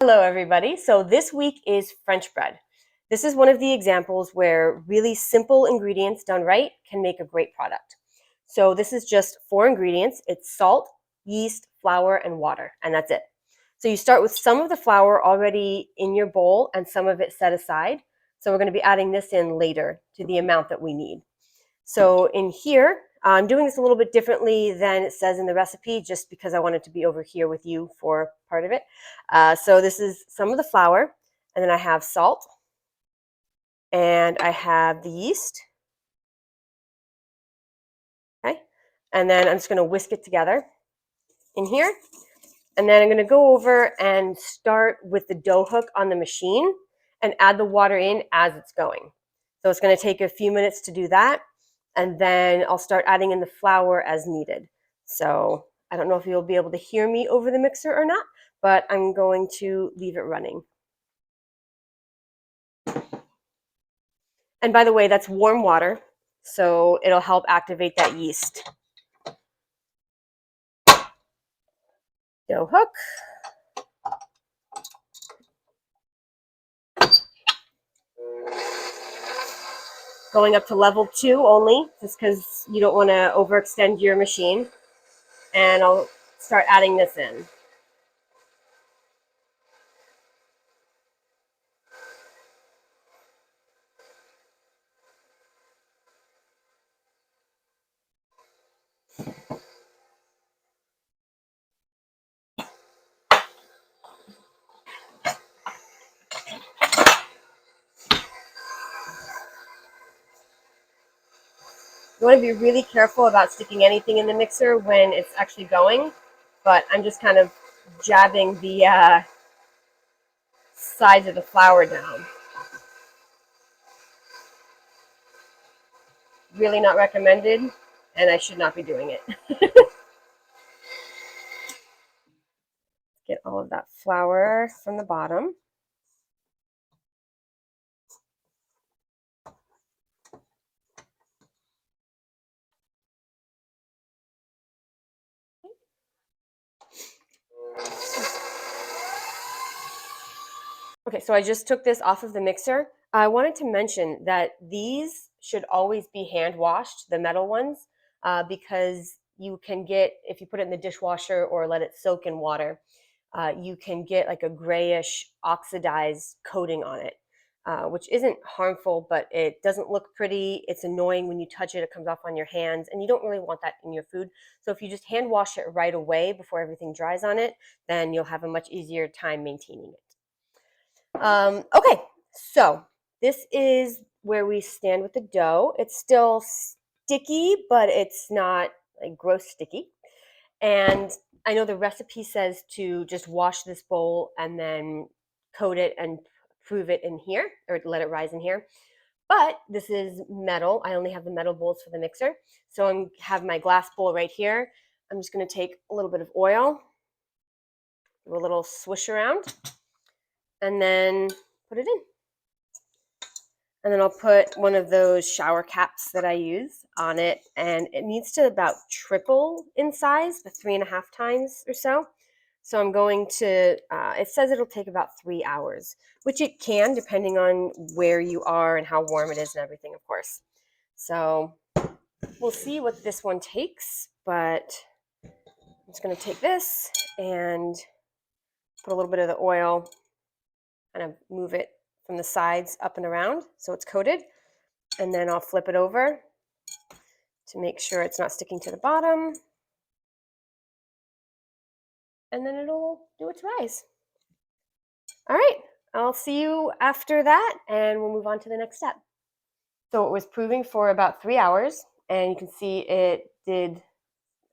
Hello, everybody. So this week is French bread. This is one of the examples where really simple ingredients done right can make a great product. So this is just 4 ingredients. It's salt, yeast, flour, and water, and that's it. So you start with some of the flour already in your bowl and some of it set aside. So we're going to be adding this in later to the amount that we need. So in here, I'm doing this a little bit differently than it says in the recipe, just because I wanted to be over here with you for part of it. So this is some of the flour, and then I have salt, and I have the yeast. Okay, and then I'm just going to whisk it together in here. And then I'm going to go over and start with the dough hook on the machine and add the water in as it's going. So it's going to take a few minutes to do that. And then I'll start adding in the flour as needed. So I don't know if you'll be able to hear me over the mixer or not, but I'm going to leave it running. And by the way, that's warm water, so it'll help activate that yeast. Dough hook. Going up to level 2 only, just because you don't want to overextend your machine. And I'll start adding this in. You want to be really careful about sticking anything in the mixer when it's actually going, but I'm just kind of jabbing the sides of the flour down. Really not recommended, and I should not be doing it. Get all of that flour from the bottom. Okay, so I just took this off of the mixer. I wanted to mention that these should always be hand washed, the metal ones, because you can get, if you put it in the dishwasher or let it soak in water, you can get like a grayish oxidized coating on it, which isn't harmful, but it doesn't look pretty. It's annoying when you touch it, it comes off on your hands, and you don't really want that in your food. So if you just hand wash it right away before everything dries on it, then you'll have a much easier time maintaining it. Okay, so this is where we stand with the dough. It's still sticky, but it's not like gross sticky. And I know the recipe says to just wash this bowl and then coat it and prove it in here, or let it rise in here. But this is metal. I only have the metal bowls for the mixer. So I have my glass bowl right here. I'm just going to take a little bit of oil, do a little swish around, and then put it in. And then I'll put one of those shower caps that I use on it, and it needs to about triple in size, but 3.5 times or so. So I'm going to, it says it'll take about 3 hours, which it can, depending on where you are and how warm it is and everything, of course. So we'll see what this one takes, but I'm just going to take this and put a little bit of the oil, kind of move it from the sides up and around so it's coated. And then I'll flip it over to make sure it's not sticking to the bottom. And then it'll do its rise. All right, I'll see you after that, and we'll move on to the next step. So it was proving for about 3 hours, and you can see it did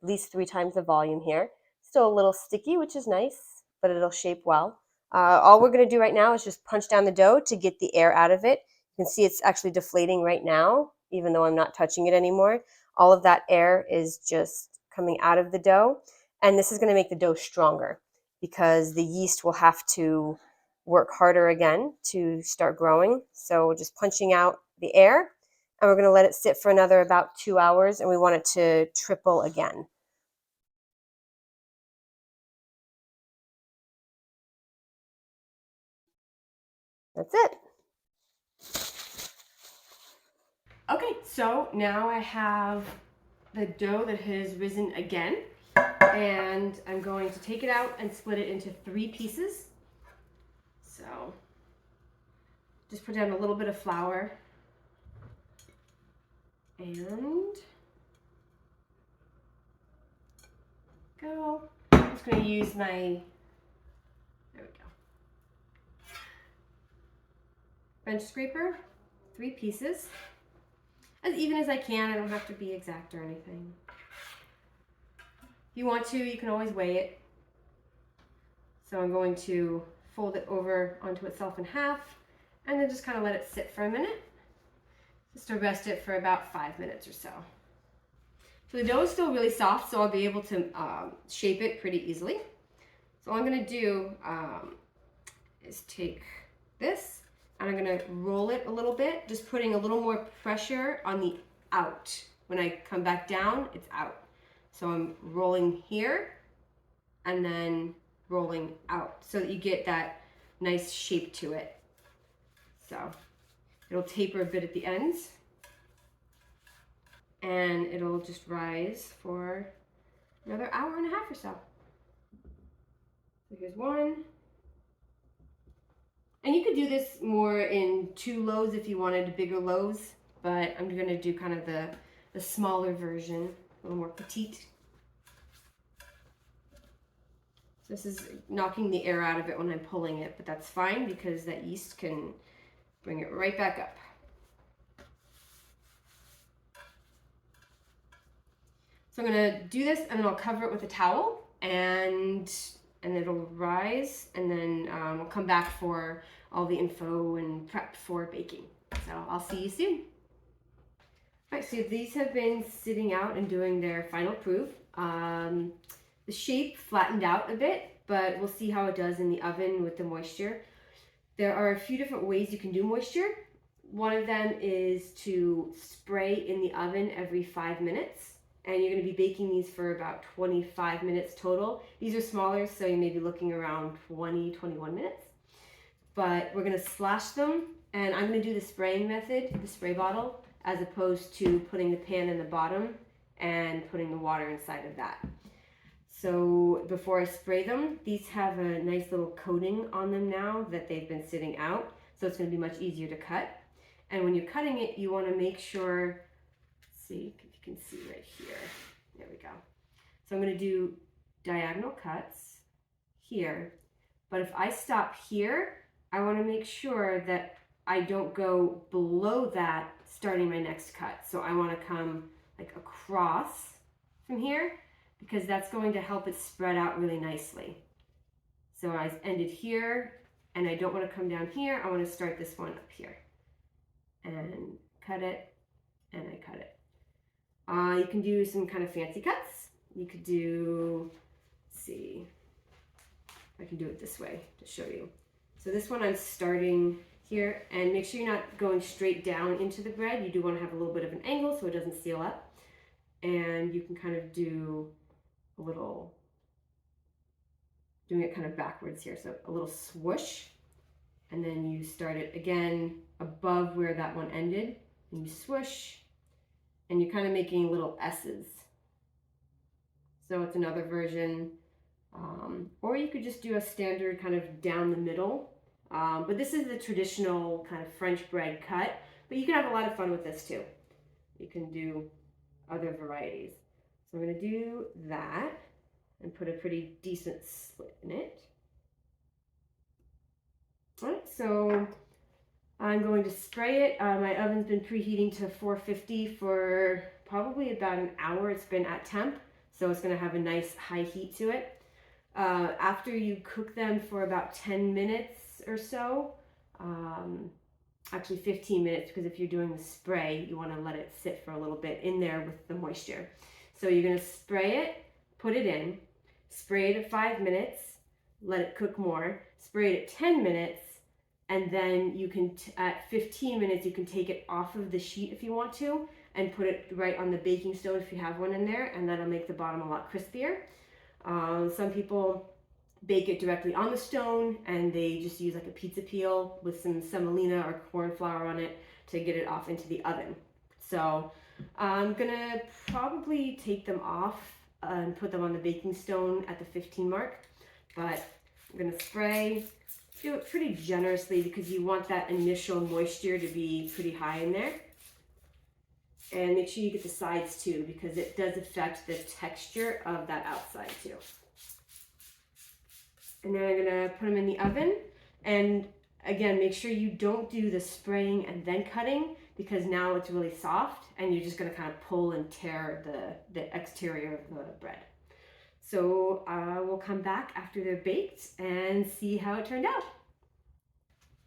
at least 3 times the volume here. Still a little sticky, which is nice, but it'll shape well. All we're going to do right now is just punch down the dough to get the air out of it. You can see it's actually deflating right now, even though I'm not touching it anymore. All of that air is just coming out of the dough. And this is going to make the dough stronger because the yeast will have to work harder again to start growing. So just punching out the air, and we're going to let it sit for another about 2 hours, and we want it to triple again. That's it. Okay, so now I have the dough that has risen again, and I'm going to take it out and split it into 3 pieces. So just put down a little bit of flour and go. I'm just going to use my, there we go, bench scraper, 3 pieces, as even as I can. I don't have to be exact or anything. If you want to, you can always weigh it. So I'm going to fold it over onto itself in half and then just kind of let it sit for a minute, just to rest it for about 5 minutes or so. So the dough is still really soft, so I'll be able to shape it pretty easily. So all I'm going to do is take this and I'm going to roll it a little bit, just putting a little more pressure on the out. When I come back down, it's out. So I'm rolling here and then rolling out so that you get that nice shape to it. So it'll taper a bit at the ends and it'll just rise for another hour and a half or so. So here's one. And you could do this more in 2 loaves if you wanted bigger loaves, but I'm gonna do kind of the smaller version, a little more petite. So this is knocking the air out of it when I'm pulling it, but that's fine because that yeast can bring it right back up. So I'm gonna do this and then I'll cover it with a towel and it'll rise, and then I'll come back for all the info and prep for baking. So I'll see you soon. All right, so these have been sitting out and doing their final proof. The shape flattened out a bit, but we'll see how it does in the oven with the moisture. There are a few different ways you can do moisture. One of them is to spray in the oven every 5 minutes. And you're going to be baking these for about 25 minutes total. These are smaller, so you may be looking around 20, 21 minutes. But we're going to slash them, and I'm going to do the spraying method, the spray bottle, as opposed to putting the pan in the bottom and putting the water inside of that. So before I spray them, these have a nice little coating on them now that they've been sitting out, so it's going to be much easier to cut. And when you're cutting it, you want to make sure, see, you can see right here. There we go. So I'm going to do diagonal cuts here. But if I stop here, I want to make sure that I don't go below that starting my next cut. So I want to come like across from here because that's going to help it spread out really nicely. So I ended here and I don't want to come down here. I want to start this one up here and cut it, and I cut it. You can do some kind of fancy cuts. You could do, let's see, I can do it this way to show you. So this one I'm starting here, and make sure you're not going straight down into the bread. You do want to have a little bit of an angle so it doesn't seal up. And you can kind of do a little, doing it kind of backwards here. So a little swoosh, and then you start it again above where that one ended, and you swoosh, and you're kind of making little S's. So it's another version. Or you could just do a standard kind of down the middle. But this is the traditional kind of French bread cut. But you can have a lot of fun with this too. You can do other varieties. So I'm going to do that and put a pretty decent slit in it. All right, so I'm going to spray it. My oven's been preheating to 450 for probably about an hour. It's been at temp, so it's going to have a nice high heat to it. After you cook them for about 10 minutes or so, actually 15 minutes, because if you're doing the spray, you want to let it sit for a little bit in there with the moisture. So you're going to spray it, put it in, spray it at 5 minutes, let it cook more, spray it at 10 minutes, and then you can, at 15 minutes, you can take it off of the sheet if you want to, and put it right on the baking stove if you have one in there, and that'll make the bottom a lot crispier. Some people bake it directly on the stone, and they just use like a pizza peel with some semolina or corn flour on it to get it off into the oven. So I'm gonna probably take them off and put them on the baking stone at the 15 mark, but I'm gonna spray, do it pretty generously because you want that initial moisture to be pretty high in there. And make sure you get the sides too, because it does affect the texture of that outside too. And then I'm gonna put them in the oven. And again, make sure you don't do the spraying and then cutting, because now it's really soft and you're just gonna kind of pull and tear the exterior of the bread. So we'll come back after they're baked and see how it turned out.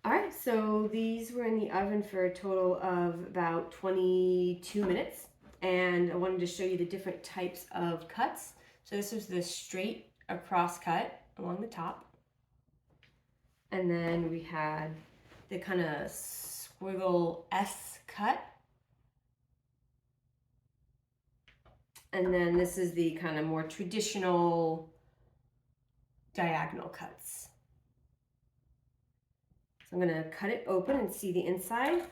All right, so these were in the oven for a total of about 22 minutes. And I wanted to show you the different types of cuts. So this was the straight across cut along the top. And then we had the kind of squiggle S cut. And then this is the kind of more traditional diagonal cuts. So I'm gonna cut it open and see the inside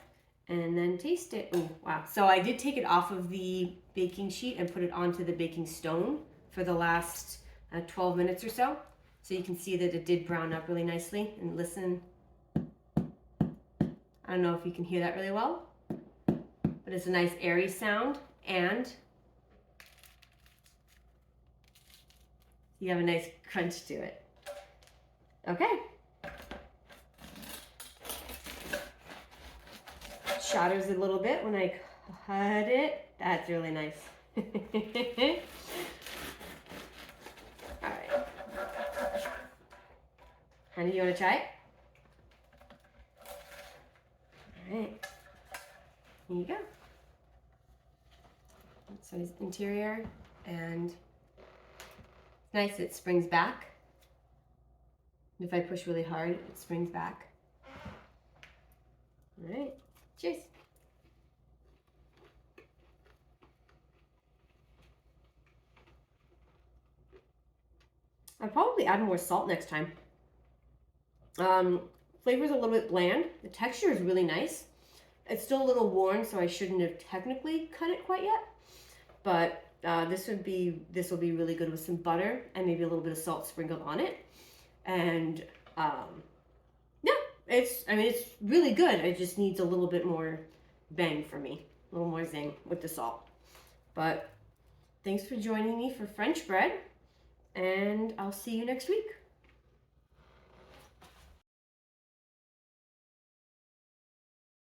and then taste it. Oh, wow. So I did take it off of the baking sheet and put it onto the baking stone for the last 12 minutes or so. So you can see that it did brown up really nicely. And listen, I don't know if you can hear that really well, but it's a nice airy sound, and you have a nice crunch to it. Okay. Shatters a little bit when I cut it. That's really nice. All right. Honey, you want to try it? All right. Here you go. So his interior, and it's nice. It springs back. If I push really hard, it springs back. All right. Cheers. I'll probably add more salt next time. Flavor's a little bit bland. The texture is really nice. It's still a little worn, so I shouldn't have technically cut it quite yet. But this will be really good with some butter and maybe a little bit of salt sprinkled on it. And yeah, it's really good. It just needs a little bit more bang for me, a little more zing with the salt. But thanks for joining me for French bread, and I'll see you next week.